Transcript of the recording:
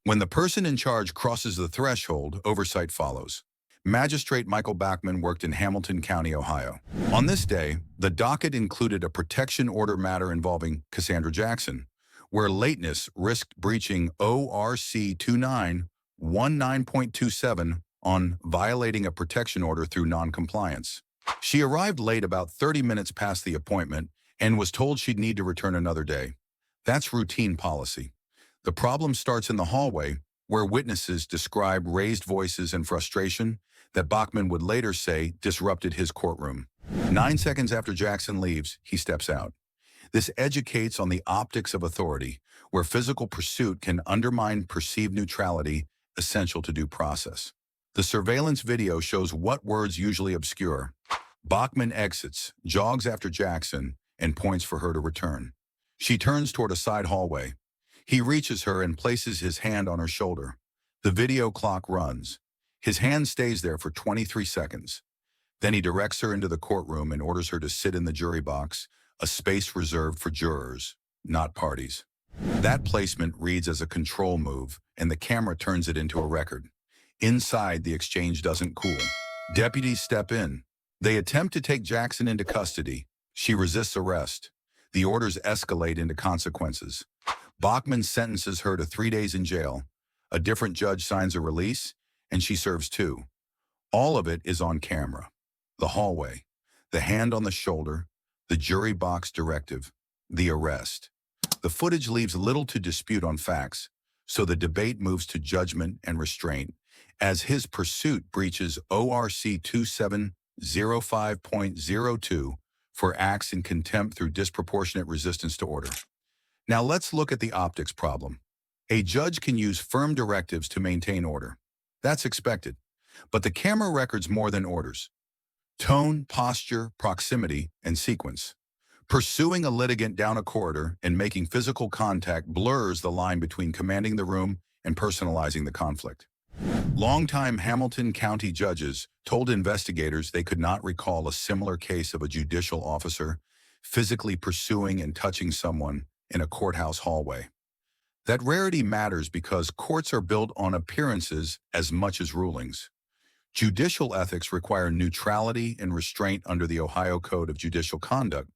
When the person in charge crosses the threshold, oversight follows. Magistrate Michael Bachman worked in Hamilton County, Ohio. On this day, the docket included a protection order matter involving Cassandra Jackson, where lateness risked breaching ORC 2919.27 on violating a protection order through noncompliance. She arrived late about 30 minutes past the appointment and was told she'd need to return another day. That's routine policy. The problem starts in the hallway, where witnesses describe raised voices and frustration that Bachman would later say disrupted his courtroom. 9 seconds after Jackson leaves, he steps out. This educates on the optics of authority, where physical pursuit can undermine perceived neutrality essential to due process. The surveillance video shows what words usually obscure. Bachman exits, jogs after Jackson, and points for her to return. She turns toward a side hallway. He reaches her and places his hand on her shoulder. The video clock runs. His hand stays there for 23 seconds. Then he directs her into the courtroom and orders her to sit in the jury box, a space reserved for jurors, not parties. That placement reads as a control move, and the camera turns it into a record. Inside, the exchange doesn't cool. Deputies step in. They attempt to take Jackson into custody. She resists arrest. The orders escalate into consequences. Bachman sentences her to 3 days in jail. A different judge signs a release, and she serves 2. All of it is on camera. The hallway, the hand on the shoulder, the jury box directive, the arrest. The footage leaves little to dispute on facts, so the debate moves to judgment and restraint as his pursuit breaches ORC 2705.02 for acts in contempt through disproportionate resistance to order. Now let's look at the optics problem. A judge can use firm directives to maintain order. That's expected. But the camera records more than orders. Tone, posture, proximity, and sequence. Pursuing a litigant down a corridor and making physical contact blurs the line between commanding the room and personalizing the conflict. Longtime Hamilton County judges told investigators they could not recall a similar case of a judicial officer physically pursuing and touching someone in a courthouse hallway. That rarity matters because courts are built on appearances as much as rulings. Judicial ethics require neutrality and restraint under the Ohio Code of Judicial Conduct,